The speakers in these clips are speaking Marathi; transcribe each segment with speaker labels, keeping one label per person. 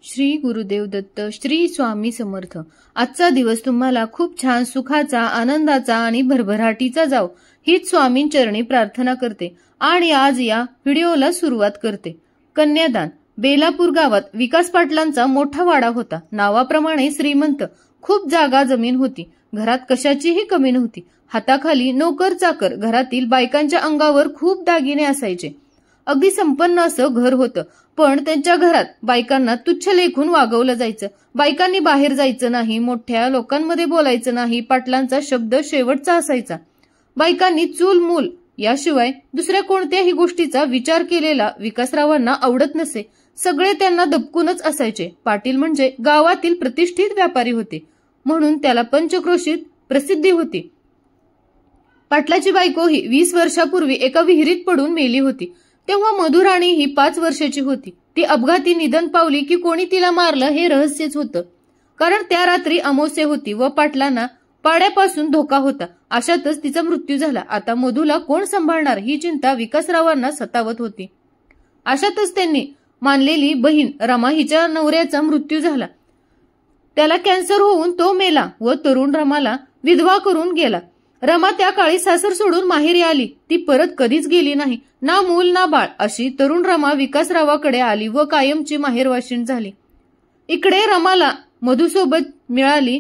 Speaker 1: श्री गुरुदेव दत्त, श्री स्वामी समर्थ। आजचा दिवस तुम्हाला खूप छान सुखाचा, आनंदाचा आणि भरभराटीचा जाव हीच स्वामींचरणी प्रार्थना करते आणि आज या व्हिडिओला सुरुवात करते। कन्यादान। बेलापूर गावात विकास पाटलांचा मोठा वाडा होता। नावाप्रमाणे श्रीमंत, खूप जागा जमीन होती। घरात कशाचीही कमी नव्हती। हाताखाली नोकर चाकर, घरातील बायकांच्या अंगावर खूप दागिने असायचे। अगदी संपन्न असं घर होतं, पण त्यांच्या घरात बायकांना तुच्छ लेखून वागवलं जायचं। बायकांनी बाहेर जायचं नाही, मोठ्या लोकांमध्ये बोलायचं नाही, पाटलांचा शब्द शेवटचा असायचा। बायकांनी चूल मूल याशिवाय दुसऱ्या कोणत्याही गोष्टीचा विचार केलेला विकासरावांना आवडत नसे। सगळे त्यांना दबकूनच असायचे। पाटील म्हणजे गावातील प्रतिष्ठित व्यापारी होते, म्हणून त्याला पंचक्रोशीत प्रसिद्धी होती। पाटलाची बायको ही 20 वर्षापूर्वी एका विहिरीत पडून मेली होती। तेव्हा मधुराणी ही 5 वर्षाची होती। ती अपघाती निधन पावली की कोणी तिला मारलं हे रहस्यच होतं, कारण त्या रात्री अमावास्या होती व पाटलांना पाड्यापासून धोका होता। अशातच तिचा मृत्यू झाला। आता मधूला कोण सांभाळणार ही चिंता विकासरावांना सतावत होती। अशातच त्यांनी मानलेली बहीण रमा हिच्या नवऱ्याचा मृत्यू झाला। त्याला कॅन्सर होऊन तो मेला व तरुण रमाला विधवा करून गेला। रमा त्या काळी सासर सोडून माहेरी आली। ती परत कधीच गेली नाही, ना मूल ना बाळ। अशी तरुण रमा विकासरावाकडे आली व कायमची माहेरवाशीण झाली। इकडे रमाला मधुसोबत मिळाली।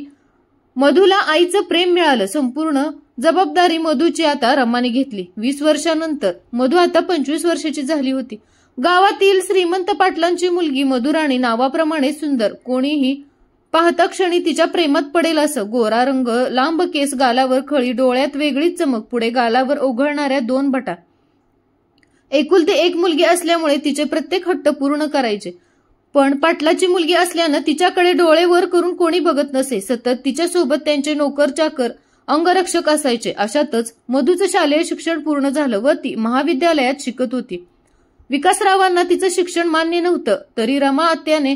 Speaker 1: मधुला आईचं प्रेम मिळालं। संपूर्ण जबाबदारी मधुची आता रमाने घेतली। 20 वर्षानंतर मधु आता 25 वर्षाची झाली होती। गावातील श्रीमंत पाटलांची मुलगी मधुराणी नावाप्रमाणे सुंदर, कोणीही पाहता क्षणी तिच्या प्रेमात पडेल असं। गोरा रंग, लांब केस, गालावर खळी, डोळ्यात वेगळीच चमक, पुढे गालावर ओघळणाऱ्या 2 बटा। एकुलती एक मुलगी असल्यामुळे तिचे प्रत्येक हट्ट पूर्ण करायचे, पण पाटलाची मुलगी असल्यानं तिच्याकडे डोळे वर करून कोणी बघत नसे। सतत तिच्यासोबत त्यांचे नोकर चाकर, अंगरक्षक असायचे। अशातच मधुचं शालेय शिक्षण पूर्ण झालं व ती महाविद्यालयात शिकत होती। विकासरावांना तिचं शिक्षण मान्य नव्हतं, तरी रमा आत्याने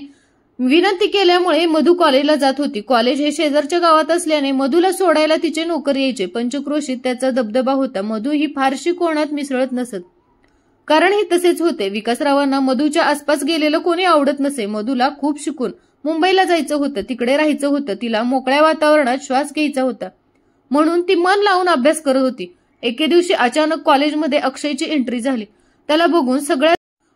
Speaker 1: विनंती केल्यामुळे मधु कॉलेजला जात होती। कॉलेज हे शेजारच्या गावात असल्याने मधुला सोडायला तिचे नोकर यायचे। पंचक्रोशीत त्याचा दबदबा होता। मधु ही फारशी कोणात मिसळत नसत, कारण हे तसेच होते। विकासरावांना मधुच्या आसपास गेलेलं कोणी आवडत नसे। मधुला खूप शिकून मुंबईला जायचं होतं, तिकडे राहायचं होतं। तिला मोकळ्या वातावरणात श्वास घ्यायचा होता, म्हणून ती मन लावून अभ्यास करत होती। एके दिवशी अचानक कॉलेजमध्ये अक्षयची एंट्री झाली। त्याला बघून सगळ्या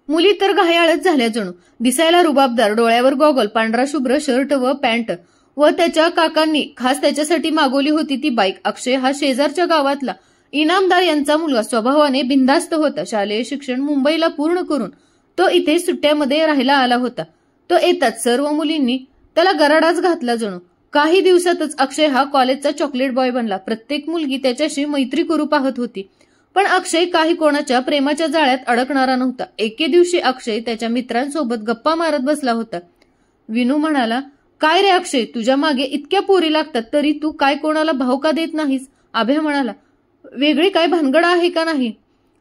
Speaker 1: मुली तर घायाळच झाल्या जणू। दिसायला रुबाबदार, डोळ्यावर गॉगल, पांढरा शुभ्र शर्ट व पॅन्ट, व त्याच्या काकांनी खास त्याच्यासाठी मागवली होती ती बाईक। अक्षय हा शेजारच्या गावातला इनामदार यांचा मुलगा, स्वभावाने बिनधास्त होता। शालेय शिक्षण मुंबईला पूर्ण करून तो इथे सुट्ट्यामध्ये राहायला आला होता। तो येताच सर्व मुलींनी त्याला गराडाच घातला जणू। काही दिवसातच अक्षय हा कॉलेजचा चॉकलेट बॉय बनला। प्रत्येक मुलगी त्याच्याशी मैत्री करू पाहत होती, पण अक्षय काही कोणाच्या प्रेमाच्या जाळ्यात अडकणारा नव्हता। एके दिवशी अक्षय त्याच्या मित्रांसोबत गप्पा मारत बसला होता। विनू म्हणाला, काय रे अक्षय, तुझ्या मागे इतक्या पोरी लागतात, तरी तू काय कोणाला भाव का देत नाहीस? अभय म्हणाला, वेगळी काय भानगड आहे का नाही?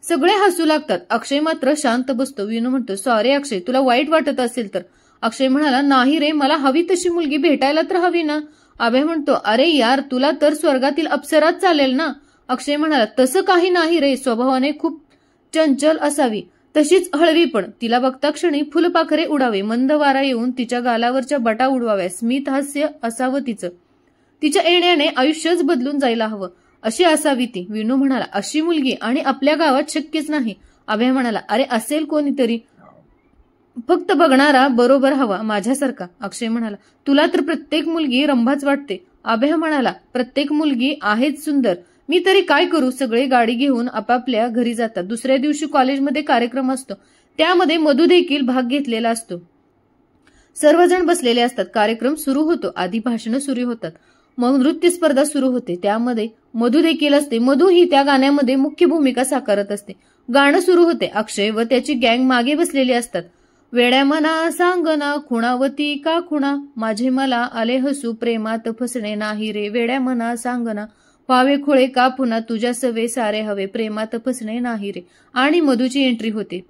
Speaker 1: सगळे हसू लागतात। अक्षय मात्र शांत बसतो। विनू म्हणतो, सॉरी अक्षय, तुला वाईट वाटत असेल तर। अक्षय म्हणाला, नाही रे, मला हवी तशी मुलगी भेटायला तर हवी ना। अभय म्हणतो, अरे यार, तुला तर स्वर्गातील अप्सराच चालेल ना। अक्षय म्हणाला, तसं काही नाही रे, स्वभावाने खूप चंचल असावी, तशीच हळवी पण। तिला बघता क्षणी फुलपाखरे उडावे, मंद वारा येऊन तिच्या गालावरच्या बटा उडवाव्या, स्मित हास्य असावं तिचं। तिच्या येण्याने आयुष्यच बदलून जायला हवं, अशी असावी ती। विनू म्हणाला, अशी मुलगी आणि आपल्या गावात शक्यच नाही। अभय म्हणाला, अरे असेल कोणीतरी, फक्त बघणारा बरोबर हवा, माझ्यासारखा। अक्षय म्हणाला, तुला तर प्रत्येक मुलगी रंभाच वाटते। अभय म्हणाला, प्रत्येक मुलगी आहेच सुंदर, मी तरी काय करू? सगळे गाडी घेऊन आपापल्या घरी जातात। दुसऱ्या दिवशी कॉलेजमध्ये कार्यक्रम असतो, त्यामध्ये मधु देखील भाग घेतलेला असतो। सर्वजण बसलेले असतात। कार्यक्रम सुरू होतो। आधी भाषणं सुरू होतात, मग नृत्य स्पर्धा सुरू होते, त्यामध्ये मधु देखील असते। मधु ही त्या गाण्यामध्ये मुख्य भूमिका साकारत असते। गाणं सुरू होते। अक्षय व त्याची गँग मागे बसलेली असतात। वेड्या मना सांगना, खुणावती का खुणा, माझे मला आले हसू, प्रेमात फसणे नाही रे। वेड्या मना सांगना, व्हावे खोळे का पुन्हा, तुझ्या सवे सारे हवे, प्रेमात फसणे नाही रे। आणि मधुची एंट्री होते।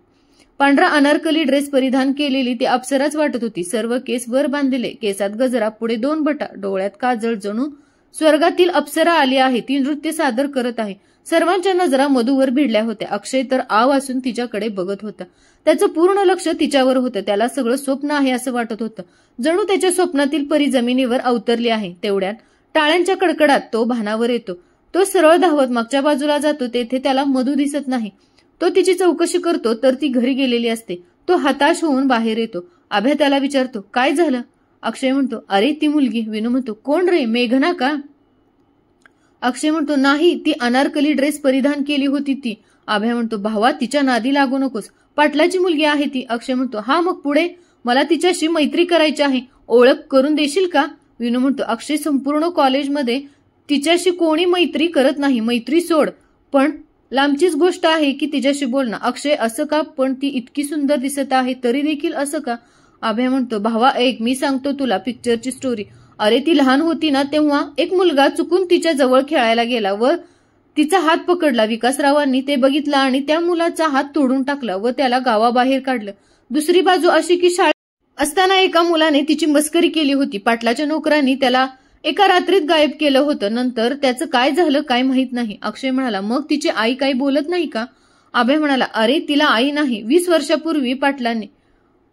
Speaker 1: पांढरा अनारकली ड्रेस परिधान केलेली ती अप्सराच वाटत होती। सर्व केस वर बांधलेले, केसात गजरा, पुढे 2 बटा, डोळ्यात काजळ, जणू स्वर्गातील अप्सरा आली आहे। ती नृत्य सादर करत आहे। सर्वांच्या नजरा मधूवर भिडल्या होत्या. अक्षय तर आव असून तिच्याकडे बघत होता. त्याचं पूर्ण लक्ष तिच्यावर होतं. त्याला सगळं स्वप्न आहे असं वाटत होतं. जणू त्याच्या स्वप्नातील परी जमिनीवर अवतरली आहे. तेवढ्यात टाळ्यांच्या कडकडात तो भानावर येतो. तो सरळ धावत मागच्या बाजूला जातो. तेथे त्याला मधू दिसत नाही. तो तिची चौकशी करतो तर ती घरी गेलेली असते. तो हताश होऊन बाहेर येतो. अभ्या त्याला विचारतो, काय झालं? अक्षय म्हणतो, अरे ती मुलगी. विनू म्हणतो, कोण रे, मेघना का? अक्षय म्हणतो, नाही, ती अनारकली ड्रेस परिधान केली होती ती. अभ्या म्हणतो, भावा तिच्या नादी लागू नकोस, पाटलाची मुलगी आहे ती. अक्षय म्हणतो, हा मग पुढे? मला तिच्याशी मैत्री करायची आहे, ओळख करून देशील का? विनू म्हणतो, अक्षय संपूर्ण कॉलेजमध्ये तिच्याशी कोणी मैत्री करत नाही. मैत्री सोड, पण लांबचीच गोष्ट आहे की तिच्याशी बोलणं. अक्षय, असं का? पण ती इतकी सुंदर दिसत आहे तरी देखील असं का? अभय म्हणतो, भावा ऐक, मी सांगतो तुला पिक्चरची स्टोरी. अरे ती लहान होती ना तेव्हा एक मुलगा चुकून तिच्या जवळ खेळायला गेला व तिचा हात पकडला. विकासरावांनी ते बघितलं आणि त्या मुलाचा हात तोडून टाकला व त्याला गावाबाहेर काढलं. दुसरी बाजू अशी की शाळेत असताना एका मुलाने तिची मस्करी केली होती. पाटलाच्या नोकरांनी त्याला एका रात्रीत गायब केलं होतं. नंतर त्याचं काय झालं काय माहित नाही. अक्षय म्हणाला, मग तिची आई काही बोलत नाही का? अभय म्हणाला, अरे तिला आई नाही. 20 वर्षापूर्वी पाटलांनी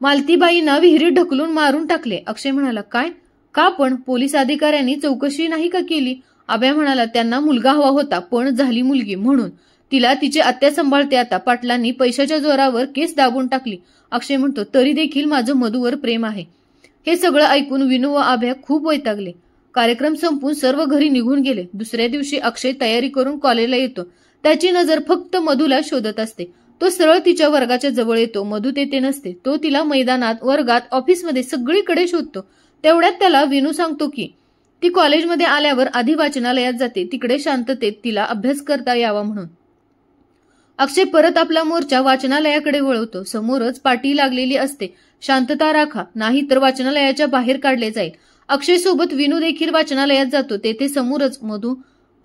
Speaker 1: मालतीबाईंना विहिरीत ढकलून मारून टाकले. अक्षय म्हणाला, काय? का? पण पोलीस अधिकाऱ्यांनी चौकशी नाही का केली? अभय म्हणाला, त्यांना मुलगा हवा होता पण झाली मुलगी म्हणून. तिला तिची आत्या सांभाळते आता. पाटलांनी पैशाच्या जोरावर केस दाबून टाकली. अक्षय म्हणतो, तरी देखील माझं मधूवर प्रेम आहे. हे सगळं ऐकून विनू व अभय खूप वैतागले. कार्यक्रम संपून सर्व घरी निघून गेले. दुसऱ्या दिवशी अक्षय तयारी करून कॉलेजला येतो. त्याची नजर फक्त मधूला शोधत असते. तो सरळ तिच्या वर्गाच्या जवळ येतो. मधू तेथे नसते. तो तिला मैदानात, वर्गात, ऑफिसमध्ये सगळीकडे शोधतो. तेवढ्यात त्याला विनू सांगतो की ती कॉलेजमध्ये आल्यावर आधी वाचनालयात जाते. तिकडे शांततेत तिला अभ्यास करता यावा म्हणून. अक्षय परत आपला मोर्चा वाचनालयाकडे वळवतो. समोरच पाटी लागलेली असते, शांतता राखा, नाही तर वाचनालयाच्या बाहेर काढले जाईल. अक्षय सोबत विनू देखील वाचनालयात जातो. तेथे समोरच मधू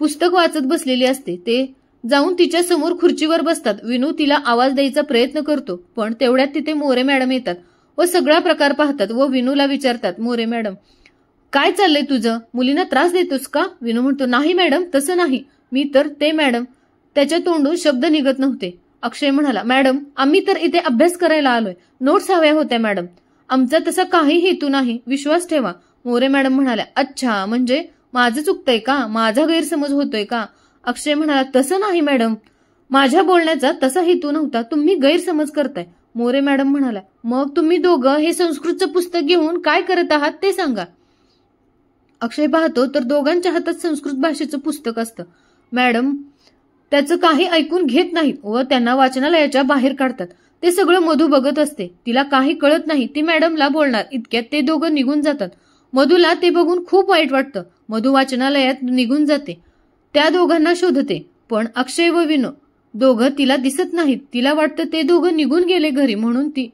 Speaker 1: पुस्तक वाचत बसलेली असते. ते जाऊन तिच्या समोर खुर्चीवर बसतात. विनू तिला आवाज द्यायचा प्रयत्न करतो पण तेवढ्यात तिथे मोरे मॅडम येतात व सगळा प्रकार पाहतात व विनूला विचारतात, मोरे मॅडम काय चाललंय तुझं? मुलींना त्रास देतोस का? विनू म्हणतो, नाही मॅडम, तसं नाही. मी तर ते मॅडम. त्याच्या तोंडून शब्द निघत नव्हते. अक्षय म्हणाला, मॅडम आम्ही तर इथे अभ्यास करायला आलोय. नोट्स हव्या होत्या मॅडम. आमचा तसा काही हेतू नाही, विश्वास ठेवा. मोरे मॅडम म्हणाल्या, अच्छा, म्हणजे माझं चुकतंय का? माझा गैरसमज होतोय का? अक्षय म्हणाला, तसं नाही मॅडम, माझ्या बोलण्याचा तसा हेतू नव्हता. तुम्ही गैरसमज करताय. मोरे मॅडम म्हणाल्या, मग तुम्ही दोघं हे संस्कृतचं पुस्तक घेऊन काय करत आहात ते सांगा. अक्षय पाहतो तर दोघांच्या हातात संस्कृत भाषेचं पुस्तक असतं. मॅडम त्याचं काही ऐकून घेत नाहीत व त्यांना वाचनालयाच्या बाहेर काढतात. ते सगळं मधू बघत असते. तिला काही कळत नाही. ती मॅडमला बोलणार इतक्यात ते दोघं निघून जातात. मधूला ते बघून खूप वाईट वाटतं. मधू वाचनालयात निघून जाते. त्या दोघांना शोधते पण अक्षय व विनू दोघं तिला दिसत नाहीत. तिला वाटतं ते दोघं निघून गेले घरी म्हणून ती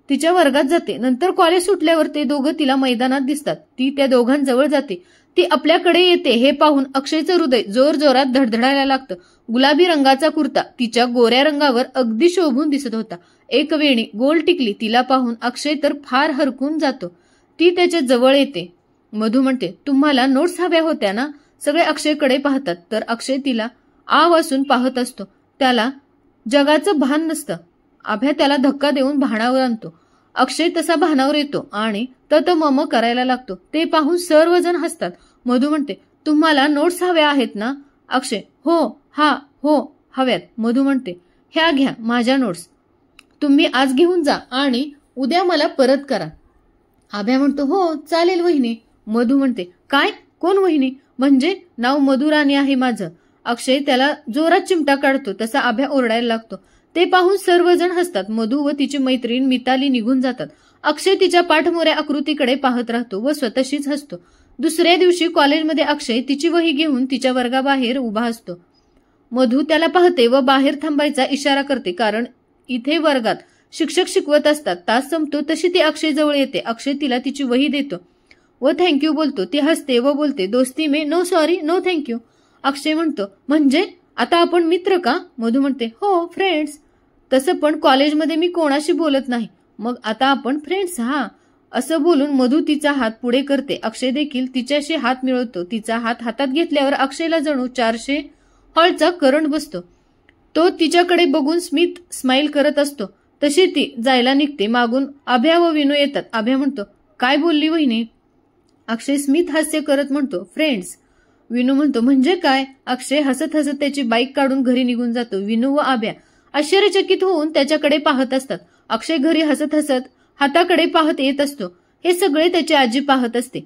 Speaker 1: तिच्या वर्गात जाते. नंतर कॉलेज सुटल्यावर ते दोघं तिला मैदानात दिसतात. ती त्या दोघांजवळ जाते. ती आपल्याकडे येते हे पाहून अक्षयचं हृदय जोरजोरात धडधडायला लागतं. गुलाबी रंगाचा कुर्ता तिच्या गोऱ्या रंगावर अगदी शोभून दिसत होता. एक वेणी, गोल टिकली. तिला पाहून अक्षय तर फार हरकून जातो. ती त्याच्या जवळ येते. मधू म्हणते, तुम्हाला नोट्स हव्या होत्या ना? सगळे अक्षयकडे पाहतात तर अक्षय तिला आव असून पाहत असतो. त्याला जगाचं भान नसतं. अभ्या त्याला धक्का देऊन भानावर आणतो. अक्षय तसा भानावर येतो आणि ततमम करायला लागतो. ते पाहून सर्वजण हसतात. मधू म्हणते, तुम्हाला नोट्स हव्या आहेत ना? अक्षय, हो, हो हव्यात. मधू म्हणते, ह्या घ्या माझ्या नोट्स. तुम्ही आज घेऊन जा आणि उद्या मला परत करा. अभ्या म्हणतो, हो चालेल वहिनी. मधू म्हणते, काय? कोण वहिनी? म्हणजे नाव मधुराणी आहे माझं. अक्षय त्याला जोरात चिमटा काढतो तसा अभ्या ओरडायला लागतो. ते पाहून सर्वजण हसतात. मधू व तिची मैत्रीण मिताली निघून जातात. अक्षय तिच्या पाठमोऱ्या आकृतीकडे पाहत राहतो व स्वतःशीच हसतो. दुसऱ्या दिवशी कॉलेजमध्ये अक्षय तिची वही घेऊन तिच्या वर्गाबाहेर उभा असतो. मधू त्याला पाहते व बाहेर थांबायचा इशारा करते कारण इथे वर्गात शिक्षक शिकवत असतात. तास संपतो तशी ती अक्षय जवळ येते. अक्षय तिला तिची वही देतो व थँक्यू बोलतो. ती हसते व बोलते, दोस्ती में नो सॉरी नो थँक्यू. अक्षय म्हणतो, म्हणजे आता आपण मित्र का? मधू म्हणते, हो फ्रेंड्स. तसं पण कॉलेजमध्ये मी कोणाशी बोलत नाही. मग आता आपण फ्रेंड्स. हा. असं बोलून मधू तिचा हात पुढे करते. अक्षय देखील तिच्याशी हात मिळवतो. तिचा हात हातात घेतल्यावर अक्षयला जणू 400 हॉलचा करंट बसतो. तो तिच्याकडे बघून स्मित स्माइल करत असतो. तशी ती जायला निघते. मागून अभ्या व विनू येतात. अभ्या म्हणतो, काय बोलली वहिनी? अक्षय स्मित हास्य करत म्हणतो, फ्रेंड्स. विनू म्हणतो, म्हणजे काय? अक्षय हसत हसत त्याची बाईक काढून घरी निघून जातो. विनू व अभ्या आश्चर्यचकित होऊन त्याच्याकडे पाहत असतात. अक्षय घरी हसत हसत हाताकडे पाहत येत असतो. हे सगळे त्याची आजी पाहत असते.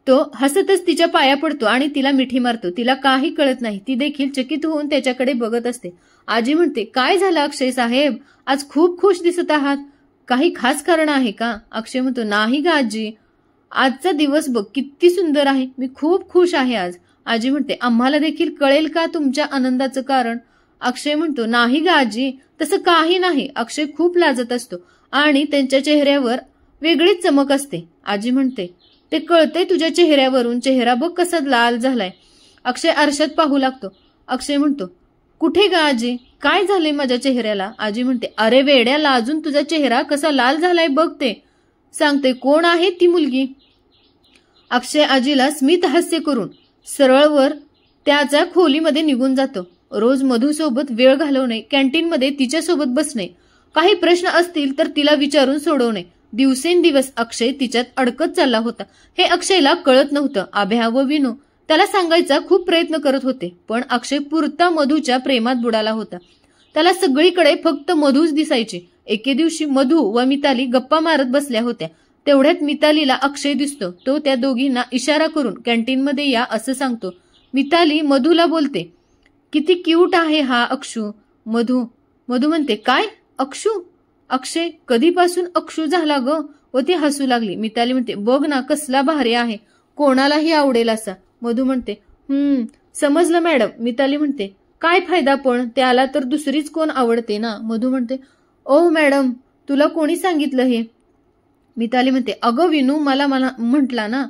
Speaker 1: तो हसतच तिच्या पाया पडतो आणि तिला मिठी मारतो. तिला काही कळत नाही. ती देखील चकित होऊन त्याच्याकडे बघत असते. आजी म्हणते, काय झालं अक्षय साहेब? आज खूप खुश दिसत आहात. काही खास कारण आहे का? अक्षय म्हणतो, नाही ग आजी, आजचा दिवस बघ किती सुंदर आहे. मी खूप खुश आहे आज. आजी म्हणते, आम्हाला देखील कळेल का तुमच्या आनंदाचं कारण? अक्षय म्हणतो, नाही ग आजी, तसं काही नाही. अक्षय खूप लाजत असतो आणि त्यांच्या चेहऱ्यावर वेगळीच चमक असते. आजी म्हणते, ते कळतंय तुझ्या चेहऱ्यावरून. चेहरा बघ कसा लाल झालाय. अक्षय आरशात पाहू लागतो. अक्षय म्हणतो, कुठे ग आजी? काय झालंय माझ्या चेहऱ्याला? आजी म्हणते, अरे वेड्याला, अजून तुझा चेहरा कसा लाल झालाय बघ ते. सांगते, कोण आहे ती मुलगी? अक्षय आजीला स्मित हास्य करून सरळवर त्याच्या खोलीमध्ये निघून जातो. रोज मधूसोबत वेळ घालवणे, कॅन्टीनमध्ये तिच्यासोबत बसणे, काही प्रश्न असतील तर तिला विचारून सोडवणे. दिवसेंदिवस अक्षय तिच्यात अडकत चालला होता. हे अक्षयला कळत नव्हतं. अभ्या व विनू त्याला सांगायचा खूप प्रयत्न करत होते, पण अक्षय पुरता मधूच्या प्रेमात बुडाला होता. त्याला सगळीकडे फक्त मधूच दिसायची. एके दिवशी मधू व मिताली गप्पा मारत बसल्या होत्या. तेवढ्यात मितालीला अक्षय दिसतो. तो त्या दोघींना इशारा करून कॅन्टीनमध्ये या असं सांगतो. मिताली मधूला बोलते, किती क्यूट आहे हा अक्षू. मधू म्हणते, काय अक्षू? अक्षय कधीपासून अक्षू झाला ग? व ती हसू लागली. मिताली म्हणते, बघ ना कसला भारी आहे, कोणालाही आवडेल असा. मधू म्हणते, समजलं मॅडम. मिताली म्हणते, काय फायदा, पण त्याला तर दुसरीच कोण आवडते ना. मधू म्हणते, ओ मॅडम, तुला कोणी सांगितलं हे? मिताली म्हणते, अगं विनू मला म्हटला ना,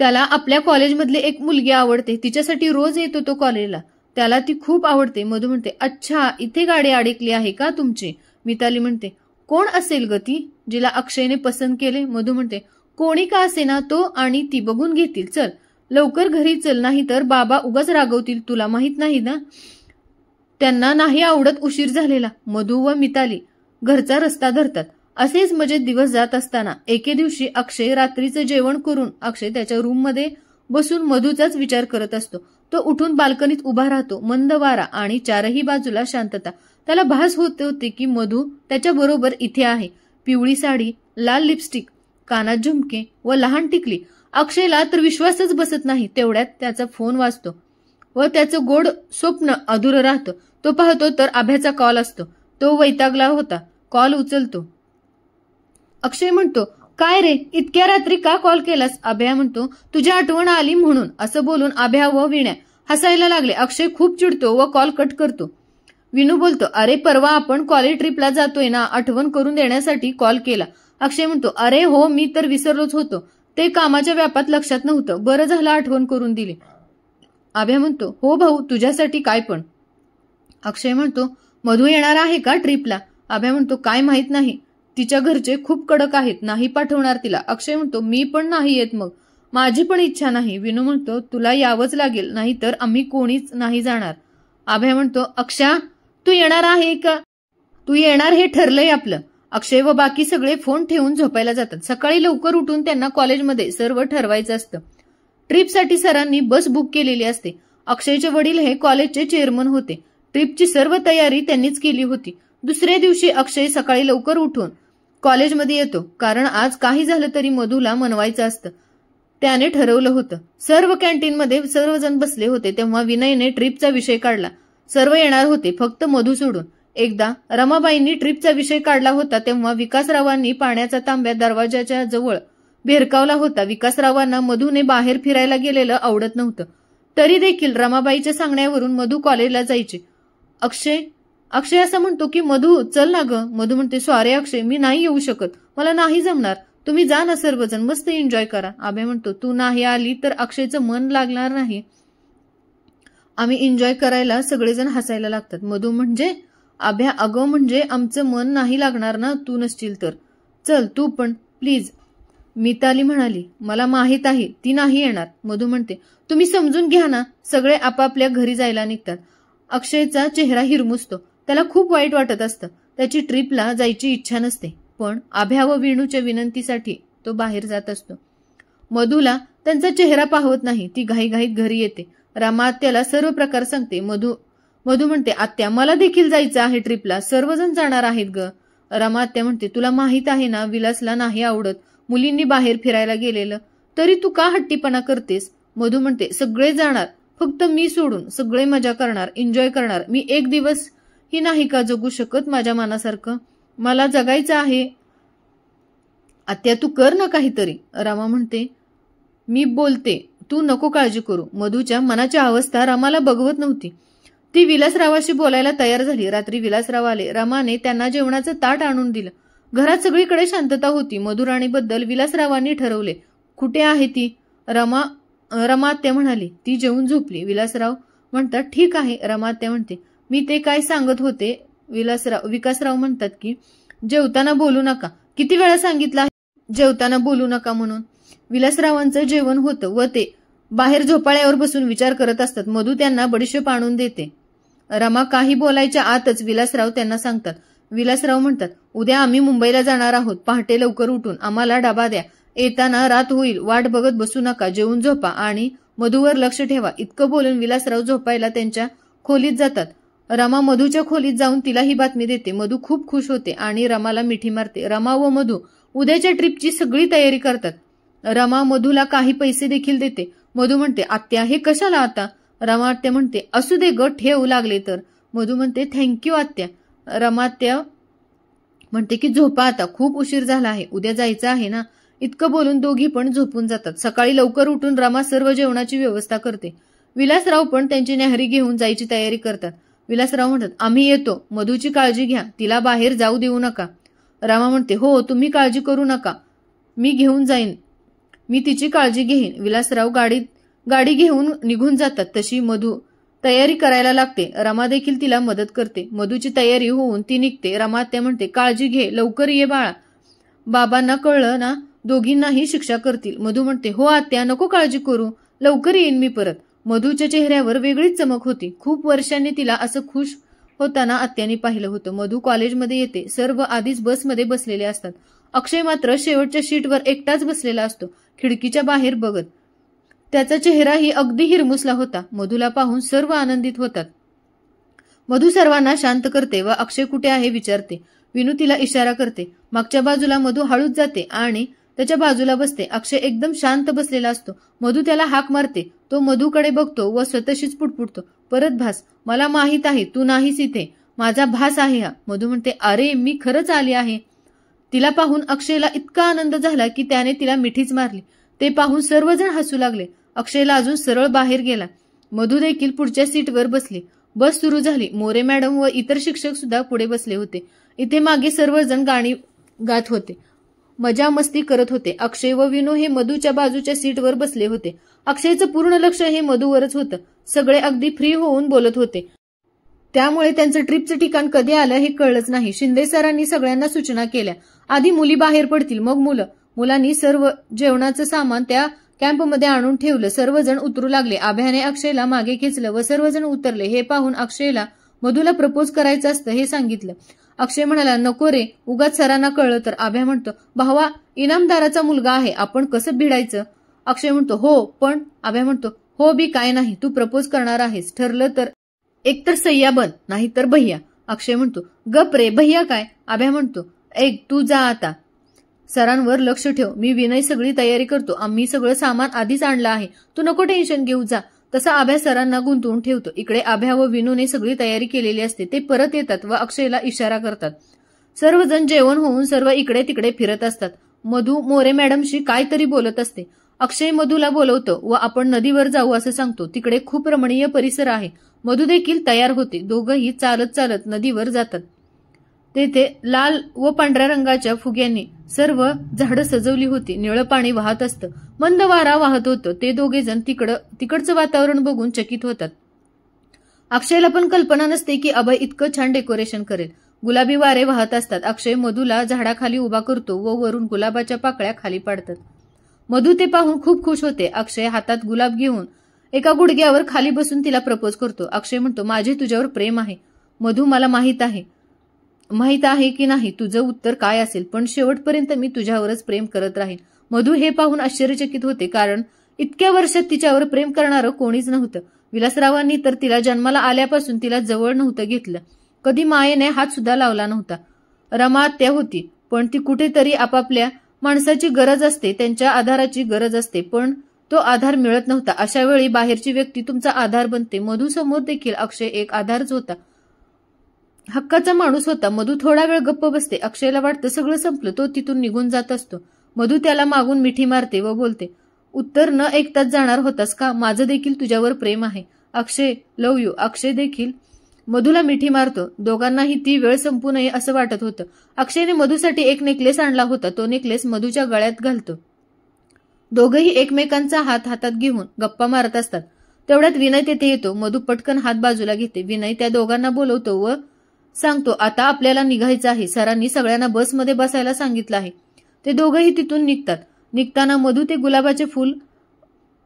Speaker 1: त्याला आपल्या कॉलेजमधली एक मुलगी आवडते. तिच्यासाठी रोज येतो तो कॉलेजला. त्याला ती खूप आवडते. मधू म्हणते, अच्छा, इथे गाडी अडकली आहे का तुमची? मिताली म्हणते, कोण असेल ग ती जिला अक्षयने पसंत केले? मधू म्हणते, कोणी का असे ना, तो आणि ती बघून घेतील. चल लवकर घरी चल, नाही तर बाबा उगाच रागवतील. तुला माहित नाही ना, त्यांना नाही आवडत उशीर झालेला. मधू व मिताली घरचा रस्ता धरतात. असेच मजेत दिवस जात असताना एके दिवशी अक्षय रात्रीचं जेवण करून अक्षय त्याच्या रूममध्ये बसून मधूचाच विचार करत असतो. तो उठून बाल्कनीत उभा राहतो. मंद वारा आणि चारही बाजूला शांतता. त्याला भास होत होते की मधू त्याच्या बरोबर इथे आहे. पिवळी साडी, लाल लिपस्टिक, कानात झुमके व लहान टिकली. अक्षयला तर विश्वासच बसत नाही. तेवढ्यात त्याचा फोन वाजतो व त्याचं गोड स्वप्न अधुरं राहतं. तो पाहतो तर अभ्याचा कॉल असतो. तो वैतागला होता. कॉल उचलतो. अक्षय म्हणतो, काय रे, इतक्या रात्री का कॉल केलास? अभ्या म्हणतो, तुझी आठवण आली म्हणून. असं बोलून अभ्या व विण्या हसायला लागले. अक्षय खूप चिडतो व कॉल कट करतो. विनू बोलतो, अरे परवा आपण कॉलेज ट्रिपला जातोय ना, आठवण करून देण्यासाठी कॉल केला. अक्षय म्हणतो, अरे हो, मी तर विसरलोच होतो. ते कामाच्या व्यापात लक्षात नव्हतं. बरं झालं आठवण करून दिली. अभ्या म्हणतो, हो भाऊ, तुझ्यासाठी काय पण. अक्षय म्हणतो, मधू येणार आहे का ट्रिपला? अभ्या म्हणतो, काय माहित नाही. तिच्या घरचे खूप कडक आहेत, नाही पाठवणार तिला. अक्षय म्हणतो, मी पण नाही येत मग. माझी पण इच्छा नाही. विनू म्हणतो, तुला यावंच लागेल, नाहीतर आम्ही कोणीच नाही जाणार. अभ्या म्हणतो, अक्षा, तू येणार आहे का? तू येणार हे ठरलंय आपलं. अक्षय व बाकी सगळे फोन ठेवून झोपायला जातात. सकाळी लवकर उठून त्यांना कॉलेजमध्ये सर्व ठरवायचं असतं. ट्रिपसाठी सरांनी बस बुक केलेली असते. अक्षयचे वडील हे कॉलेजचे चेअरमन होते. ट्रिपची सर्व तयारी त्यांनीच केली होती. दुसऱ्या दिवशी अक्षय सकाळी लवकर उठून कॉलेजमध्ये येतो, कारण आज काही झालं तरी मधूला मनवायचं असतं. त्याने ठरवलं होतं. सर्व कॅन्टीनमध्ये सर्वजण बसले होते तेव्हा विनयने ट्रिपचा विषय काढला. सर्व येणार होते, फक्त मधू सोडून. एकदा रमाबाईंनी ट्रिपचा विषय काढला होता तेव्हा विकासरावांनी पाण्याचा तांब्या दरवाजाच्या जवळ भिरकावला होता. विकासरावांना मधूने बाहेर फिरायला गेलेलं आवडत नव्हतं. तरी देखील रमाबाईच्या सांगण्यावरून मधू कॉलेजला जायचे. अक्षय असं म्हणतो की मधू चल ना ग. मधू म्हणते, सॉरी अक्षय, मी नाही येऊ शकत, मला नाही जमणार. तुम्ही जा ना सर्वजण, मस्त एन्जॉय करा. अभय म्हणतो, तू नाही आली तर अक्षयचं मन लागणार नाही. आम्ही एन्जॉय करायला सगळेजण हसायला लागतात. मधू म्हणजे अभ्या, अगं म्हणजे आमचं मन नाही लागणार ना तू नसशील तर. चल तू पण प्लीज. मिताली म्हणाली, मला माहित आहे ती नाही येणार. मधू म्हणते, तुम्ही समजून घ्या ना. सगळे आपापल्या घरी जायला निघतात. अक्षयचा चेहरा हिरमुसतो. त्याला खूप वाईट वाटत असतं. त्याची ट्रिपला जायची इच्छा नसते, पण आभ्या व विणूच्या विनंतीसाठी तो बाहेर जात असतो. मधूला त्यांचा चेहरा पाहवत नाही. ती घाईघाईत घरी येते. रामा आत्याला सर्व प्रकार सांगते. मधू म्हणते, आत्या मला देखील जायचं आहे ट्रिपला. सर्वजण जाणार आहेत ग. रामा आत्या म्हणते, तुला माहित आहे ना विलासला नाही आवडत मुलींनी बाहेर फिरायला गेलेलं, तरी तू का हट्टीपणा करतेस. मधू म्हणते, सगळे जाणार, फक्त मी सोडून. सगळे मजा करणार, एन्जॉय करणार. मी एक दिवस ही नाही का जगू शकत माझ्या मनासारखं. मला जगायचं आहे. आत्या तू कर ना काहीतरी. रामा म्हणते, मी बोलते, तू नको काळजी करू. मधूच्या मनाची अवस्था रामाला बघवत नव्हती. ती विलासरावाशी बोलायला तयार झाली. रात्री विलासराव आले. रामाने त्यांना जेवणाचं ताट आणून दिलं. घरात सगळीकडे शांतता होती. मधुराणीबद्दल विलासरावांनी ठरवले. कुठे आहे ती. रमा आत्या म्हणाली, ती जेवून झोपली. विलासराव म्हणतात, ठीक आहे. रमा आत्या म्हणते, मी ते काय सांगत होते. विकासराव म्हणतात की जेवताना बोलू नका. किती वेळा सांगितलं आहे जेवताना बोलू नका म्हणून. विलासरावांचं जेवण होतं व ते बाहेर झोपाळ्यावर बसून विचार करत असतात. मधू त्यांना बडीशेप आणून देते. रमा काही बोलायच्या आतच विलासराव त्यांना सांगतात. विलासराव म्हणतात, उद्या आम्ही मुंबईला जाणार आहोत. पहाटे लवकर उठून आम्हाला डबा द्या. येताना रात होईल. वाट बघत बसू नका. जेवून झोपा आणि मधूवर लक्ष ठेवा. इतकं बोलून विलासराव झोपायला त्यांच्या खोलीत जातात. रमा मधूच्या खोलीत जाऊन तिला ही बातमी देते. मधू खूप खुश होते आणि रमाला मिठी मारते. रमा व मधू उद्याच्या ट्रिपची सगळी तयारी करतात. रमा मधूला काही पैसे देखील देते. मधू म्हणते, आत्या हे कशाला आता. रमा आत्या म्हणते, असू दे ग, ठेवू लागले तर. मधू म्हणते, थँक्यू आत्या. रमा आत्या म्हणते की झोपा आता, खूप उशीर झाला आहे, उद्या जायचं आहे ना. इतकं बोलून दोघी पण झोपून जातात. सकाळी लवकर उठून रमा सर्व जेवणाची व्यवस्था करते. विलासराव पण त्यांची न्याहारी घेऊन जायची तयारी करतात. विलासराव म्हणतात, आम्ही येतो. मधूची काळजी घ्या. तिला बाहेर जाऊ देऊ नका. रमा म्हणते, हो तुम्ही काळजी करू नका. मी घेऊन जाईन. मी तिची काळजी घेईन. विलासराव गाडी घेऊन निघून जातात. तशी मधू तयारी करायला लागते. रमा देखील तिला मदत करते. मधूची तयारी होऊन ती निघते. रमा आत्या म्हणते, काळजी घे, लवकर ये बाळा. बाबांना कळलं ना दोघींनाही शिक्षा करतील. मधू म्हणते, हो आत्या नको काळजी करू, लवकर येईन मी परत. मधूच्या चेहऱ्यावर वेगळीच चमक होती. खूप वर्षांनी तिला असं खुश होताना आत्याने पाहिलं होतं. मधू कॉलेजमध्ये येते. सर्व आधीच बसमध्ये बसलेले असतात. अक्षय मात्र शेवटच्या शीटवर एकटाच बसलेला असतो, खिडकीच्या बाहेर बघत. त्याचा चेहराही अगदी हिरमुसला होता. मधूला पाहून सर्व आनंदित होतात. मधू सर्वांना शांत करते व अक्षय कुठे आहे विचारते. विनू तिला इशारा करते. मागच्या बाजूला मधू हळूच जाते आणि त्याच्या बाजूला बसते. अक्षय एकदम शांत बसलेला असतो. मधू त्याला हाक मारते. तो मधूकडे बघतो व स्वतःशीच पुटपुटतो, परत भास. मला माहित आहे तू नाहीस इथे, माझा भास आहे हा. मधू म्हणते, अरे मी खरंच आली आहे. तिला पाहून अक्षयला इतका आनंद झाला की त्याने तिला मिठीच मारली. ते पाहून सर्वजण हसू लागले. अक्षयला अजून सरळ बाहेर गेला. मधू देखील पुढच्या सीटवर बसली. बस सुरू झाली. मोरे मॅडम व इतर शिक्षक सुद्धा पुढे बसले होते. इथे मागे सर्वजण गाणी गात होते, मजा मस्ती करत होते. अक्षय व विनू हे मधूच्या बाजूच्या सीटवर बसले होते. अक्षयचं पूर्ण लक्ष हे मधूवरच होतं. सगळे अगदी फ्री होऊन बोलत होते. त्यामुळे त्यांचं ट्रिपचं ठिकाण कधी आलं हे कळलंच नाही. शिंदे सरांनी सगळ्यांना सूचना केल्या. आधी मुली बाहेर पडतील, मग मुलं. मुलांनी सर्व जेवणाचं सामान त्या कॅम्पमध्ये आणून ठेवलं. सर्वजण उतरू लागले. आभ्याने अक्षयला मागे खेचलं व सर्वजण उतरले. हे पाहून अक्षयला मधूला प्रपोज करायचं असतं हे सांगितलं. अक्षय म्हणाला, नको रे, उगाच सरांना कळलं तर. आभ्या म्हणतो, भावा इनामदाराचा मुलगा आहे, आपण कसं भिडायचं. अक्षय म्हणतो, हो पण. आभ्या म्हणतो, हो बी काय नाही, तू प्रपोज करणार आहेस, ठरलं तर एकतर सय्या बन, नाही तर भैया. अक्षय म्हणतो, गप रे, भैया काय. आभ्या म्हणतो, ऐक तू जा आता, सरांवर लक्ष ठेव. मी विनय सगळी तयारी करतो. आम्ही सगळं सामान आधीच आणलं आहे, तू नको टेन्शन घेऊ, जा. तसा आभ्या सरांना गुंतवून ठेवतो. इकडे आभ्या व विनूने सगळी तयारी केलेली असते. ते परत येतात व अक्षयला इशारा करतात. सर्वजण जेवण होऊन सर्व इकडे तिकडे फिरत असतात. मधू मोरे मॅडमशी काहीतरी बोलत असते. अक्षय मधूला बोलवतो व आपण नदीवर जाऊ असं सांगतो. तिकडे खूप रमणीय परिसर आहे. मधू देखील तयार होते. दोघंही चालत चालत नदीवर जातात. तेथे लाल व पांढऱ्या रंगाच्या फुग्यांनी सर्व झाडं सजवली होती. निळं पाणी वाहत असतं. मंद वारा वाहत होतं. ते दोघेजण तिकडचं वातावरण बघून चकित होतात. अक्षयला पण कल्पना नसते की अभय इतकं छान डेकोरेशन करेल. गुलाबी वारे वाहत असतात. अक्षय मधूला झाडाखाली उभा करतो व वरून गुलाबाच्या पाकळ्या खाली पडतात. मधू ते पाहून खूप खुश होते. अक्षय हातात गुलाब घेऊन एका गुडघ्यावर खाली बसून तिला प्रपोज करतो. अक्षय म्हणतो, माझे तुझ्यावर प्रेम आहे मधू, मला माहित आहे की नाही तुझं उत्तर काय असेल, पण शेवटपर्यंत मी तुझ्यावरच प्रेम करत राहीन. मधू हे पाहून आश्चर्यचकित होते, कारण इतक्या वर्षात तिच्यावर प्रेम करणारं कोणीच नव्हतं. विलासरावांनी तर तिला जन्माला आल्यापासून तिला जवळ नव्हतं घेतलं, कधी मायेने हात सुद्धा लावला नव्हता. रमा त्या होती, पण ती कुठेतरी आपापल्या माणसाची गरज असते, त्यांच्या आधाराची गरज असते, पण तो आधार मिळत नव्हता. अशा वेळी बाहेरची व्यक्ती तुमचा आधार बनते. मधू समोर देखील अक्षय एक आधारच होता, हक्काचा माणूस होता. मधू थोडा वेळ गप्प बसते. अक्षयला वाटतं सगळं संपलं. तो तिथून निघून जात असतो. मधू त्याला मागून मिठी मारते व बोलते, उत्तर न ऐकताच जाणार होतास का? माझं देखील तुझ्यावर प्रेम आहे अक्षय, लव्ह यू. अक्षय देखील मधूला मिठी मारतो. दोघांनाही ती वेळ संपू नये असं वाटत होतं. अक्षयने मधूसाठी एक नेकलेस आणला होता. तो नेकलेस मधूच्या गळ्यात घालतो. दोघंही एकमेकांचा हात हातात घेऊन गप्पा मारत असतात. तेवढ्यात विनय तेथे येतो. मधू पटकन हात बाजूला घेते. विनय त्या दोघांना बोलवतो व सांगतो, आता आपल्याला निघायचं आहे. सरांनी सगळ्यांना बसमध्ये बसायला सांगितलं आहे. ते दोघंही तिथून निघतात. निघताना मधू ते गुलाबाचे फूल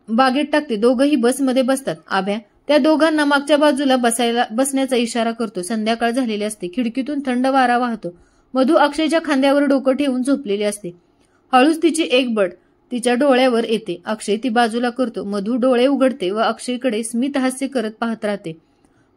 Speaker 1: बागेत टाकते. दोघंही बसमध्ये बसतात. आभ्या त्या दोघांना मागच्या बाजूला बसण्याचा इशारा करतो. संध्याकाळ झालेली असते. खिडकीतून थंड वारा वाहतो. मधू अक्षयच्या खांद्यावर डोकं ठेवून झोपलेली असते. हळूच तिची एक बड तिच्या डोळ्यावर येते. अक्षय ती बाजूला करतो. मधू डोळे उघडते व अक्षयकडे स्मित हास्य करत पाहत राहते.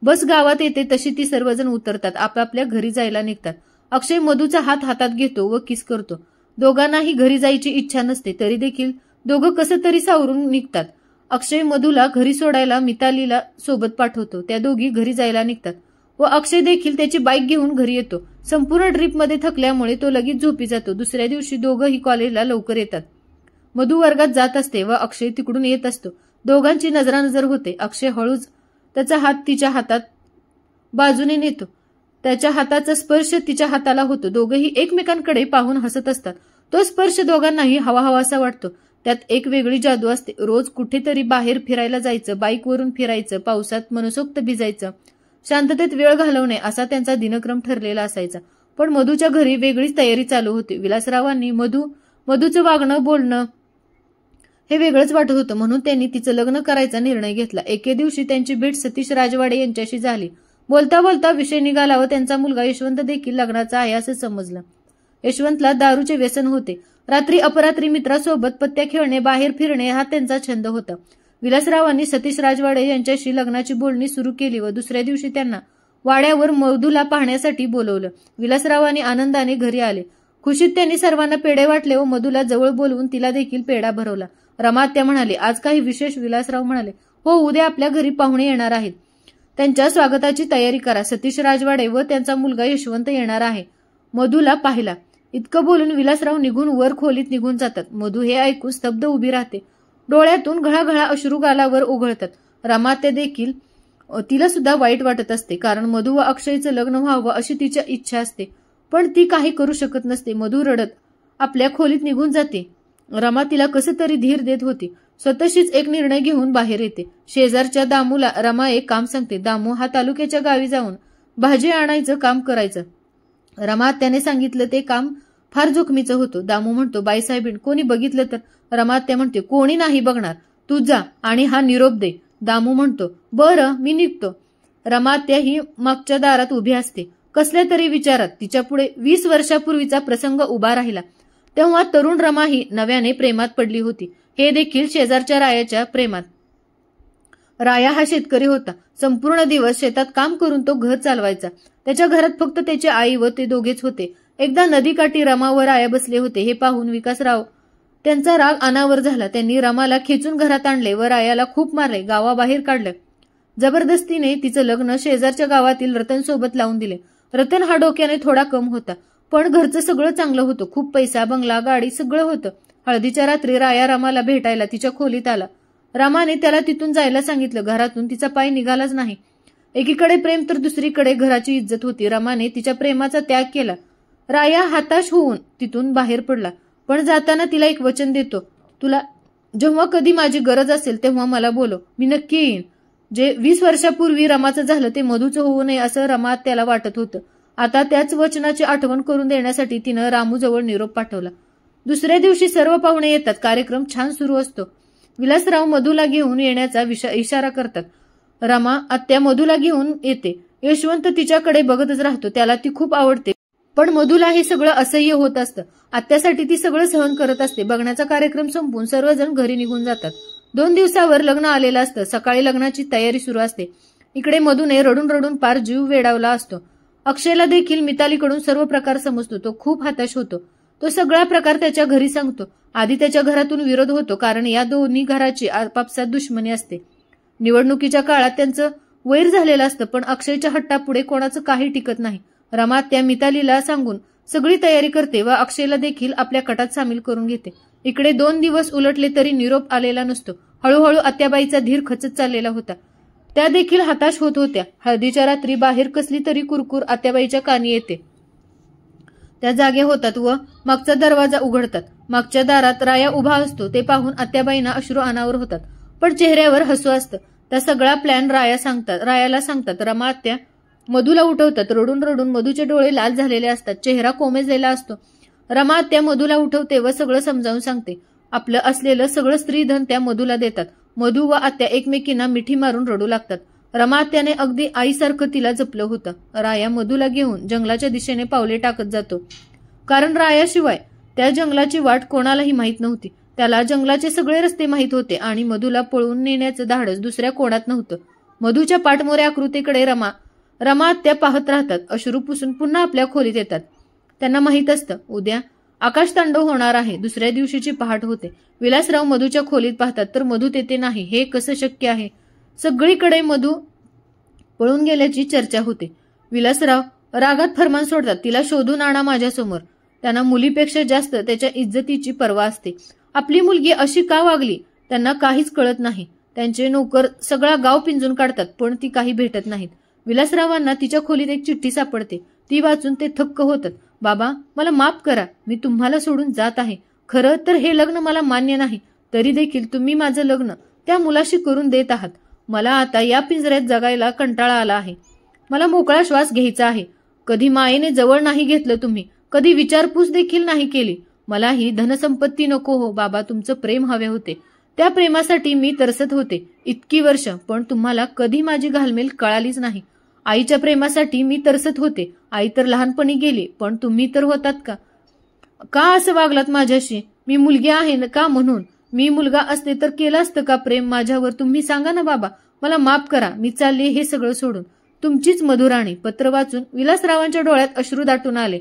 Speaker 1: बस गावात येते तशी ती सर्वजण उतरतात. आपापल्या घरी जायला निघतात. अक्षय मधूचा हात हातात घेतो व किस करतो. दोघांनाही घरी जायची इच्छा नसते, तरी देखील दोघं कसं तरी सावरून निघतात. अक्षय मधूला घरी सोडायला मितालीला सोबत पाठवतो. त्या दोघी घरी जायला निघतात व अक्षय देखील त्याची बाईक घेऊन घरी येतो. संपूर्ण ट्रिपमध्ये थकल्यामुळे तो लगेच झोपी जातो. दुसऱ्या दिवशी दोघंही कॉलेजला लवकर येतात. मधू वर्गात जात असते व अक्षय तिकडून येत असतो. दोघांची नजरानजर होते. अक्षय हळूच त्याचा हात तिच्या हातात बाजूने नेतो. त्याच्या हाताचा स्पर्श तिच्या हाताला होतो. दोघंही एकमेकांकडे पाहून हसत असतात. तो स्पर्श दोघांनाही हवा हवासा वाटतो. त्यात एक वेगळी जादू असते. रोज कुठेतरी बाहेर फिरायला जायचं, बाईकवरून फिरायचं, पावसात मनसोक्त भिजायचं, शांततेत वेळ घालवणे असा त्यांचा दिनक्रम ठरलेला असायचा. पण मधूच्या घरी वेगळीच तयारी चालू होती. विलासरावांनी मधूचं वागणं बोलणं हे वेगळंच वाटत होतं, म्हणून त्यांनी तिचं लग्न करायचा निर्णय घेतला. एके दिवशी त्यांची भेट सतीश राजवाडे यांच्याशी झाली. बोलता बोलता विषय निघाला व त्यांचा मुलगा यशवंत देखील लग्नाचा आहे असं समजलं. यशवंतला दारूचे व्यसन होते. रात्री अपरात्री मित्रासोबत पत्त्या खेळणे, बाहेर फिरणे हा त्यांचा छंद होता. विलासरावांनी सतीश राजवाडे यांच्याशी लग्नाची बोलणी सुरू केली व दुसऱ्या दिवशी त्यांना वाड्यावर मधूला पाहण्यासाठी बोलवलं. विलासरावांनी आनंदाने घरी आले. खुशीत त्यांनी सर्वांना पेढे वाटले व मधूला जवळ बोलवून तिला देखील पेढा भरवला. रमात्या म्हणाले, आज काही विशेष? विलासराव म्हणाले, हो, उद्या आपल्या घरी पाहुणे येणार आहेत. त्यांच्या स्वागताची तयारी करा. सतीश राजवाडे व त्यांचा मुलगा यशवंत येणार आहे. मधूला पाहिला. इतकं बोलून विलासराव निघून वर खोलीत निघून जातात. मधू हे ऐकून स्तब्ध उभी राहते. डोळ्यातून घळाघळा अश्रू गालावर ओघळतात. रमात्या देखील तिला सुद्धा वाईट वाटत असते, कारण मधू व अक्षयचं लग्न व्हावं अशी तिची इच्छा असते, पण ती काही करू शकत नसते. मधू रडत आपल्या खोलीत निघून जाते. रमा तिला कसं तरी धीर देत होती. स्वतःशीच एक निर्णय घेऊन बाहेर येते. शेजारच्या दामूला रमा एक काम सांगते. दामू हा तालुक्याच्या गावी जाऊन भाजी आणायचं काम करायचं. रमा त्याने सांगितलं ते काम फार जोखमीचं होतं. दामू म्हणतो, बाईसाहेबीन कोणी बघितलं तर? रमात्या म्हणते, कोणी नाही बघणार, तू जा आणि हा निरोप दे. दामू म्हणतो, बरं मी निघतो. रमात्या ही मागच्या दारात उभी असते. कसल्या तरी विचारात तिच्यापुढे 20 वर्षापूर्वीचा प्रसंग उभा राहिला. तेव्हा तरुण रमा ही नव्याने प्रेमात पडली होती. हे देखील शेजारच्या रायाच्या प्रेमात. राया हा शेतकरी होता. संपूर्ण दिवस शेतात काम करून तो घर चालवायचा. त्याच्या घरात फक्त त्याची आई व ते दोघेच होते. एकदा नदीकाठी रमा व राया बसले होते. हे पाहून विकासराव त्यांचा राग अनावर झाला. त्यांनी रमाला खेचून घरात आणले व रायाला खूप मारले, गावाबाहेर काढले. जबरदस्तीने तिचं लग्न शेजारच्या गावातील रतन सोबत लावून दिले. रतन हा डोक्याने थोडा कम होता, पण घरचं सगळं चांगलं होतं. खूप पैसा, बंगला, गाडी सगळं होतं. हळदीच्या रात्री राया रमाला भेटायला तिच्या खोलीत आला. रामाने त्याला तिथून जायला सांगितलं. घरातून तिचा पाय निघालाच नाही. एकीकडे प्रेम तर दुसरीकडे घराची इज्जत होती. रमाने तिच्या प्रेमाचा त्याग केला. राया हताश होऊन तिथून बाहेर पडला, पण जाताना तिला एक वचन देतो, तुला जेव्हा कधी माझी गरज असेल तेव्हा मला बोलव, मी नक्की येईन. जे 20 वर्षापूर्वी रमाचं झालं ते मधूचं होऊ नये असं रमा त्याला वाटत होतं. आता त्याच वचनाची आठवण करून देण्यासाठी तिनं रामूजवळ निरोप पाठवला. दुसऱ्या दिवशी सर्व पाहुणे येतात. कार्यक्रम छान सुरू असतो. विलासराव मधूला घेऊन येण्याचा इशारा करतात. रमा आत्या मधूला घेऊन येते. यशवंत तिच्याकडे बघतच राहतो. त्याला ती खूप आवडते, पण मधूला हे सगळं असह्य होत असतं. आत्यासाठी ती सगळं सहन करत असते. बघण्याचा कार्यक्रम संपून सर्वजण घरी निघून जातात. 2 दिवसावर लग्न आलेलं असतं. सकाळी लग्नाची तयारी सुरू असते. इकडे मधूने रडून रडून पार जीव वेडावला असतो. अक्षयला देखील मितालीकडून सर्व प्रकार समजतो. तो खूप हताश होतो. तो सगळा प्रकार त्याच्या घरी सांगतो. आधी त्याच्या घरातून विरोध होतो, कारण या दोन्ही घराची आपापसात दुश्मनी असते. निवडणुकीच्या काळात त्यांचं वैर झालेलं असतं, पण अक्षयच्या हट्टापुढे कोणाचं काही टिकत नाही. रमा त्या मितालीला सांगून सगळी तयारी करते व अक्षयला देखील आपल्या कटात सामील करून घेते. इकडे 2 दिवस उलटले तरी निरोप आलेला नसतो. हळूहळू आत्याबाईचा धीर खचत चाललेला होता. त्या देखील हताश होत होत्या. हळदीच्या रात्री बाहेर कसली तरी कुरकुर आत्याबाईच्या कानी येते. त्या जागे होतात व मागचा दरवाजा उघडतात. मागच्या दारात राया उभा असतो. ते पाहून आत्याबाईंना अश्रू अनावर होतात, पण चेहऱ्यावर हसू असतं. त्या सगळा प्लॅन रायाला सांगतात. रमा आत्या मधूला उठवतात. रडून रडून मधूचे डोळे लाल झालेले असतात. चेहरा कोमेजलेला असतो. रमा आत्या मधूला उठवते व सगळं समजावून सांगते. आपलं असलेलं सगळं स्त्रीधन त्या मधूला देतात. मधू व आत्या एकमेकींना मिठी मारून रडू लागतात. रमा आत्याने अगदी आईसारखं तिला जपलं होतं. राया मधूला घेऊन जंगलाच्या दिशेने पावले टाकत जातो, कारण रायाशिवाय त्या जंगलाची वाट कोणालाही माहीत नव्हती. त्याला जंगलाचे सगळे रस्ते माहीत होते आणि मधूला पळून नेण्याचं धाडस दुसऱ्या कोणात नव्हतं. मधूच्या पाठमोऱ्या आकृतीकडे रमा आत्या पाहत राहतात. अश्रू पुसून पुन्हा आपल्या खोलीत येतात. त्यांना माहीत असतं उद्या आकाशतांडव होणार आहे. दुसऱ्या दिवशीची पहाट होते. विलासराव मधूच्या खोलीत पाहतात, तर मधू तेथे नाही. हे कसं शक्य आहे? सगळीकडे मधू पळून गेल्याची चर्चा होते. विलासराव रागात फरमान सोडतात. तिला शोधून आणा माझ्यासमोर. त्यांना मुलीपेक्षा जास्त त्याच्या इज्जतीची पर्वा असते. आपली मुलगी अशी का वागली त्यांना काहीच कळत नाही. त्यांचे नोकर सगळा गाव पिंजून काढतात, पण ती काही भेटत नाहीत. विलासरावांना तिच्या खोलीत एक चिठ्ठी सापडते. ती वाचून ते थक्क होतात. बाबा, मला माफ करा. मी तुम्हाला सोडून जात आहे. खरं तर हे लग्न मला मान्य नाही, तरी देखील तुम्ही माझं लग्न त्या मुलाशी करून देत आहात. मला आता या पिंजऱ्यात जगायला कंटाळा आला आहे. मला मोकळा श्वास घ्यायचा आहे. कधी मायेने जवळ नाही घेतलं तुम्ही, कधी विचारपूस देखील नाही केली. मला ही धनसंपत्ती नको हो बाबा, तुमचं प्रेम हवे होते. त्या प्रेमासाठी मी तरसत होते इतकी वर्ष, पण तुम्हाला कधी माझी घालमेल कळालीच नाही. आईच्या प्रेमासाठी मी तरसत होते. आई तर लहानपणी गेली, पण तुम्ही तर होतात का असं वागलात माझ्याशी? मी मुलगी आहे का म्हणून? मी मुलगा असते तर केलं असतं का प्रेम माझ्यावर? तुम्ही सांगा ना बाबा. मला माफ करा. मी चालले हे सगळं सोडून. तुमचीच मधुराणी. पत्र वाचून विलासरावांच्या डोळ्यात अश्रू दाटून आले.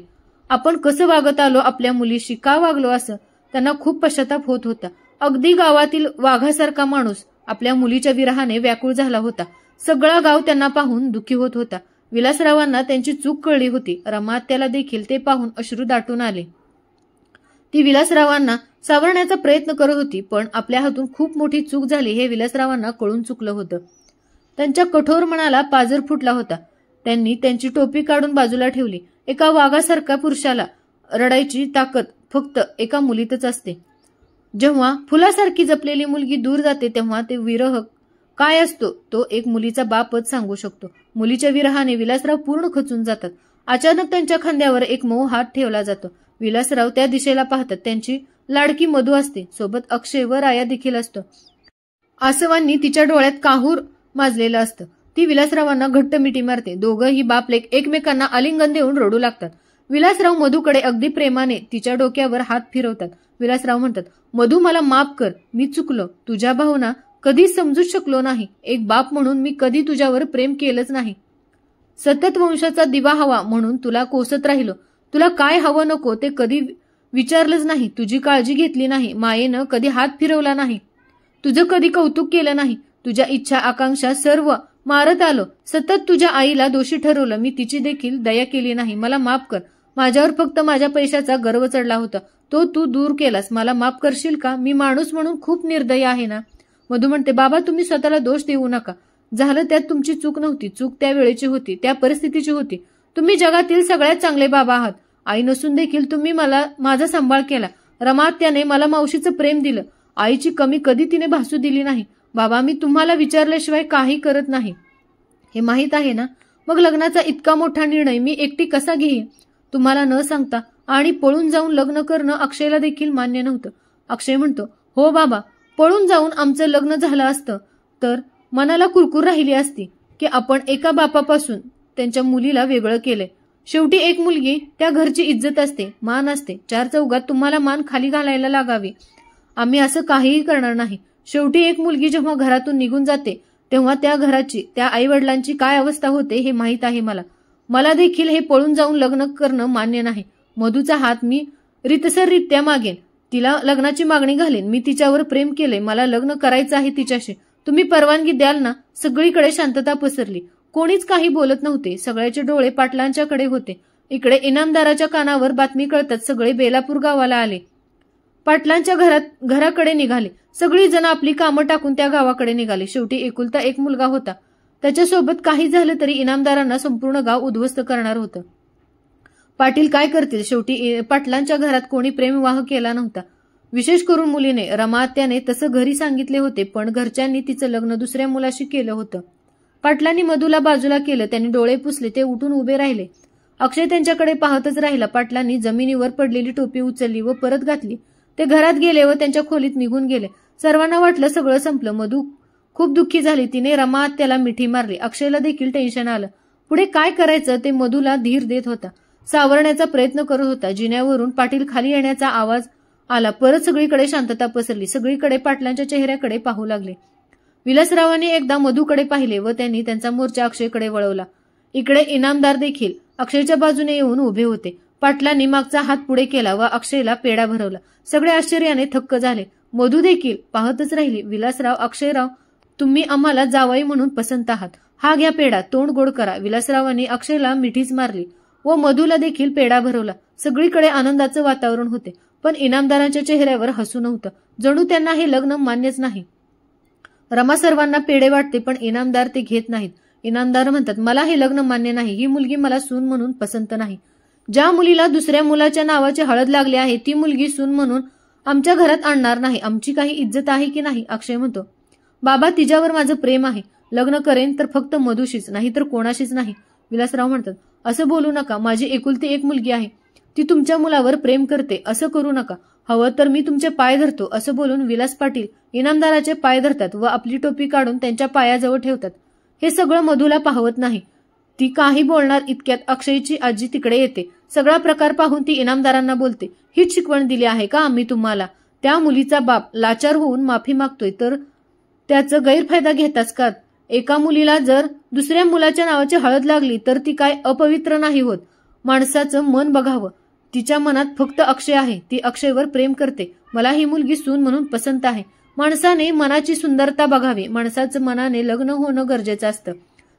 Speaker 1: आपण कसं वागत आलो आपल्या मुलीशी? का वागलो असं? त्यांना खूप पश्चाताप होत होता. अगदी गावातील वाघासारखा माणूस आपल्या मुलीच्या विरहाने व्याकुळ झाला होता. सगळा गाव त्यांना पाहून दुःखी होत होता. विलासरावांना त्यांची चूक कळली होती. रमा त्याला देखील ते पाहून अश्रू दाटून आले. ती विलासरावांना सावरण्याचा प्रयत्न करत होती, पण आपल्या हातून खूप मोठी चूक झाली हे विलासरावांना कळून चुकलं होतं. त्यांच्या कठोर मनाला पाझर फुटला होता. त्यांनी त्यांची टोपी काढून बाजूला ठेवली. एका वाघासारख्या पुरुषाला रडायची ताकद फक्त एका मुलीतच असते. जेव्हा फुलासारखी जपलेली मुलगी दूर जाते, तेव्हा ते विरह काय असतो तो एक मुलीचा बापच सांगू शकतो. मुलीच्या विरहाने विलासराव पूर्ण खचून जातात. अचानक त्यांच्या खांद्यावर एक मऊ हात ठेवला जातो. विलासराव त्या दिशेला पाहतात. त्यांची लाडकी मधू असते. सोबत अक्षय व राया देखील असतो. आसवांनी तिच्या डोळ्यात काहूर माजलेलं असतं. ती विलासरावांना घट्ट मिठी मारते. दोघंही बापलेक एकमेकांना आलिंगन देऊन रडू लागतात. विलासराव मधूकडे अगदी प्रेमाने तिच्या डोक्यावर हात फिरवतात. विलासराव म्हणतात, मधू मला माफ कर. मी चुकलो. तुझ्या भावना कधी समजूच शकलो नाही. एक बाप म्हणून मी कधी तुझ्यावर प्रेम केलंच नाही. सतत वंशाचा दिवा हवा म्हणून तुला कोसत राहिलो. तुला काय हवं नको ते कधी विचारलंच नाही. तुझी काळजी घेतली नाही. मायेनं कधी हात फिरवला नाही. तुझं कधी कौतुक केलं नाही. तुझ्या इच्छा आकांक्षा सर्व मारत आलो. सतत तुझ्या आईला दोषी ठरवलं. मी तिची देखील दया केली नाही. मला माफ कर. माझ्यावर फक्त माझ्या पैशाचा गर्व चढला होता. तो तू दूर केलास. मला माफ करशील का? मी माणूस म्हणून खूप निर्दयी आहे ना. मधू म्हणते, बाबा तुम्ही स्वतःला दोष देऊ नका. झालं त्यात तुमची चूक नव्हती. चूक त्या वेळेची होती, त्या परिस्थितीची होती. तुम्ही जगातील सगळ्यात चांगले बाबा आहात. आई नसून देखील तुम्ही माझा सांभाळ केला. रमात्याने मला मावशीचं प्रेम दिलं. आईची कमी कधी तिने भासू दिली नाही. बाबा मी तुम्हाला विचारल्याशिवाय काही करत नाही. हे माहीत आहे ना. मग लग्नाचा इतका मोठा निर्णय मी एकटी कसा घेईन? तुम्हाला न सांगता आणि पळून जाऊन लग्न करणं अक्षयला देखील मान्य नव्हतं. अक्षय म्हणतो, हो बाबा, पळून जाऊन आमचं लग्न झालं असतं तर मनाला कुरकुर राहिली असती की आपण एका बापापासून त्यांच्या मुलीला वेगळं केलंय. शेवटी एक मुलगी त्या घरची इज्जत असते, मान असते. चार चौघात तुम्हाला मान खाली घालायला लागावी. आम्ही असं काहीही करणार नाही. शेवटी एक मुलगी जेव्हा घरातून निघून जाते तेव्हा त्या घराची, त्या आईवडिलांची काय अवस्था होते हे माहीत आहे मला. मला देखील हे पळून जाऊन लग्न करणं मान्य नाही. मधूचा हात मी रितसररित्या मागेन, तिला लग्नाची मागणी घालेन. मी तिच्यावर प्रेम केलंय, मला लग्न करायचं आहे तिच्याशी. तुम्ही परवानगी द्याल ना? सगळीकडे शांतता पसरली. कोणीच काही बोलत नव्हते. सगळ्याचे डोळे पाटलांच्याकडे होते. इकडे इनामदाराच्या कानावर बातमी कळतात सगळे बेलापूर गावाला आले. पाटलांच्या घराकडे निघाले. सगळी जण आपली कामं टाकून त्या गावाकडे निघाले. शेवटी एकुलता एक मुलगा होता. त्याच्यासोबत काही झालं तरी इनामदारांना संपूर्ण गाव उद्ध्वस्त करणार होतं. पाटील काय करतील? शेवटी पाटलांच्या घरात कोणी प्रेमविवाह केला नव्हता. विशेष करून मुलीने. रमात्याने तसं घरी सांगितले होते, पण घरच्यांनी तिचं लग्न दुसऱ्या मुलाशी केलं होतं. पाटलांनी मधूला बाजूला केलं. त्यांनी डोळे पुसले. ते उठून उभे राहिले. अक्षय त्यांच्याकडे पाहतच राहिला. पाटलांनी जमिनीवर पडलेली टोपी उचलली व परत घातली. ते घरात गेले व त्यांच्या खोलीत निघून गेले. सर्वांना वाटलं सगळं संपलं. मधू खूप दुःखी झाली. तिने रमात्याला मिठी मारली. अक्षयला देखील टेन्शन आलं. पुढे काय करायचं ते मधूला धीर देत होता. सावरण्याचा प्रयत्न करत होता. जिन्यावरून पाटील खाली येण्याचा आवाज आला. परत सगळीकडे शांतता पसरली. सगळीकडे पाटलांच्या चेहऱ्याकडे पाहू लागले. विलासरावांनी एकदा मधूकडे पाहिले व त्यांनी त्यांचा मोर्चा अक्षयकडे वळवला. इकडे इनामदार देखील अक्षयच्या बाजूने येऊन उभे होते. पाटलांनी मागचा हात पुढे केला व अक्षयला पेढा भरवला. सगळे आश्चर्याने थक्क झाले. मधू देखील पाहतच राहिली. विलासराव, अक्षयराव, तुम्ही आम्हाला जावई म्हणून पसंत आहात. हा घ्या पेढा, तोंड गोड करा. विलासरावांनी अक्षयला मिठीच मारली व मधूला देखील पेढा भरवला. सगळीकडे आनंदाचं वातावरण होते, पण इनामदारांच्या चेहऱ्यावर हसू नव्हतं. जणू त्यांना हे लग्न मान्यच नाही. रमा सर्वांना पेढे वाटते, पण इनामदार ते घेत नाहीत. इनामदार म्हणतात, मला हे लग्न मान्य नाही. ही मुलगी मला सून म्हणून पसंत नाही. ज्या मुलीला दुसऱ्या मुलाच्या नावाची हळद लागली आहे ती मुलगी सून म्हणून आमच्या घरात आणणार नाही. आमची काही इज्जत आहे की नाही? अक्षय म्हणतो, बाबा, तिच्यावर माझं प्रेम आहे. लग्न करेन तर फक्त मधुशीच, नाही तर कोणाशीच नाही. विलासराव म्हणतात, असं बोलू नका. माझी एकुलती एक मुलगी आहे. ती तुमच्या मुलावर प्रेम करते. असं करू नका. हवं तर मी तुमचे पाय धरतो. असं बोलून विलास पाटील इनामदाराचे पाय धरतात व आपली टोपी काढून त्यांच्या पायाजवळ ठेवतात. हे सगळं मधूला पाहवत नाही. ती काही बोलणार इतक्यात अक्षयची आजी तिकडे येते. सगळा प्रकार पाहून ती इनामदारांना बोलते, हीच शिकवण दिली आहे का आम्ही तुम्हाला? त्या मुलीचा बाप लाचार होऊन माफी मागतोय तर त्याचा गैरफायदा घेताच का? एका मुलीला जर दुसऱ्या मुलाच्या नावाची हळद लागली तर ती काय अपवित्र नाही होत? माणसाचं मन बघावं. तिच्या मनात फक्त अक्षय आहे. ती अक्षयवर प्रेम करते. मला ही मुलगी सून म्हणून पसंत आहे. माणसाने मनाची सुंदरता बघावी. माणसाचं मनाने लग्न होणं गरजेचं असतं,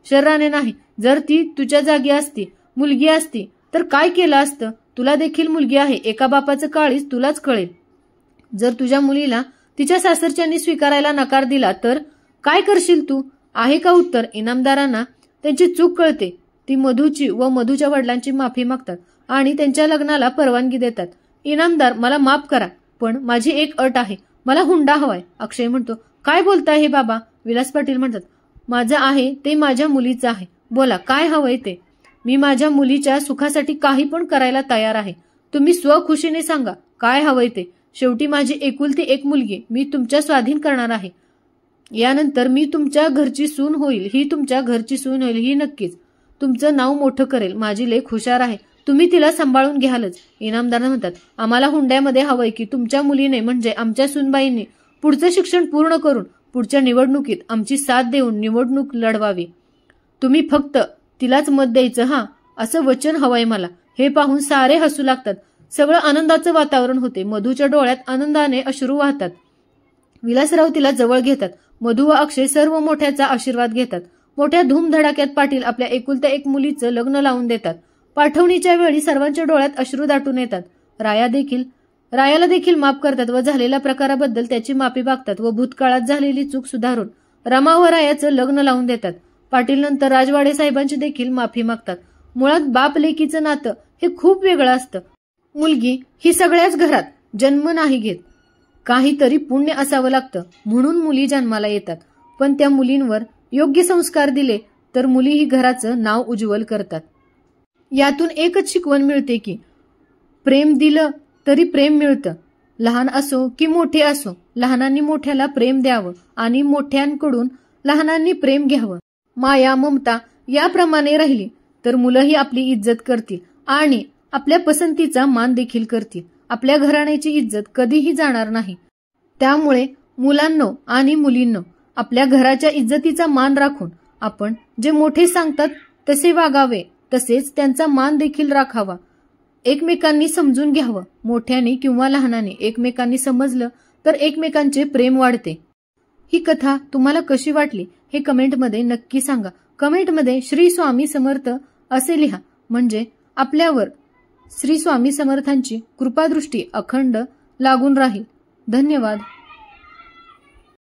Speaker 1: शरीराने नाही. जर ती तुझ्या जागी असती, मुलगी असती तर काय केलं असतं? तुला देखील मुलगी आहे. एका बापाचं काळीज तुलाच कळेल. जर तुझ्या मुलीला तिच्या सासरच्यांनी स्वीकारायला नकार दिला तर काय करशील तू? आहे का उत्तर? इनामदारांना त्यांची चूक कळते. ती मधूची व मधूच्या वडिलांची माफी मागतात आणि त्यांच्या लग्नाला परवानगी देतात. इनामदार, मला माफ करा, पण माझी एक अट आहे. मला हुंडा हवाय. अक्षय म्हणतो, काय बोलताय हे बाबा? विलास पाटील म्हणतात, माझं आहे ते माझ्या मुलीचं आहे. बोला, काय हवंय ते? मी माझ्या मुलीच्या सुखासाठी काही पण करायला तयार आहे. तुम्ही स्वखुशीने सांगा काय हवंय ते. शेवटी माझी एकुलती एक मुलगी मी तुमच्या स्वाधीन करणार आहे. यानंतर मी तुमच्या घरची सून होईल. ही तुमच्या घरची सून होईल ही नक्कीच. तुमचं नाव मोठं करेल. माझी लेक हुशार आहे. तुम्ही तिला सांभाळून घ्यालच. इनामदार म्हणतात, आम्हाला हुंड्यामध्ये हवंय की तुमच्या मुलीने म्हणजे आमच्या सूनबाईंनी पुढचं शिक्षण पूर्ण करून पुढच्या निवडणुकीत आमची साथ देऊन निवडणूक लढवावी. तुम्ही फक्त तिलाच मत द्यायचं हा, असं वचन हवंय मला. हे पाहून सारे हसू लागतात. सगळं आनंदाचं वातावरण होते. मधूच्या डोळ्यात आनंदाने अश्रू वाहतात. विलासराव तिला जवळ घेतात. मधू व अक्षय सर्व मोठ्याचा आशीर्वाद घेतात. मोठ्या धूमधडाक्यात पाटील आपल्या एकुलत्या एक मुलीचं लग्न लावून देतात. पाठवणीच्या वेळी सर्वांच्या डोळ्यात अश्रू दाटून येतात. रायाला देखील माफ करतात व झालेल्या प्रकाराबद्दल त्याची माफी मागतात व भूतकाळात झालेली चूक सुधारून रमा व रायाचं लग्न लावून देतात. पाटील नंतर राजवाडे साहेबांची देखील माफी मागतात. मुळात बाप लेकीचं नातं हे खूप वेगळं असतं. मुलगी ही सगळ्याच घरात जन्म नाही घेत. काहीतरी पुण्य असावं लागतं म्हणून मुली जन्माला येतात. पण त्या मुलींवर योग्य संस्कार दिले तर मुलीही घराचं नाव उज्ज्वल करतात. यातून एकच शिकवण मिळते की प्रेम दिलं तरी प्रेम मिळतं. लहान असो की मोठे असो, लहानांनी मोठ्याला प्रेम द्यावं आणि मोठ्यांकडून लहानांनी प्रेम घ्यावं. माया ममता याप्रमाणे राहिली तर मुलंही आपली इज्जत करतील आणि आपल्या पसंतीचा मान देखील करतील. आपल्या घराण्याची इज्जत कधीही जाणार नाही. त्यामुळे मुलांनो आणि मुलींनो, आपल्या घराच्या इज्जतीचा मान राखून आपण जे मोठे सांगतात तसे वागावे, तसेच त्यांचा मान देखील राखावा. एकमेकांनी समजून घ्यावं. मोठ्याने किंवा लहानाने एकमेकांनी समजलं तर एकमेकांचे प्रेम वाढते. ही कथा तुम्हाला कशी वाटली हे कमेंटमध्ये नक्की सांगा. कमेंटमध्ये श्री स्वामी समर्थ असे लिहा, म्हणजे आपल्यावर श्री स्वामी समर्थांची कृपादृष्टी अखंड लागून राहील. धन्यवाद.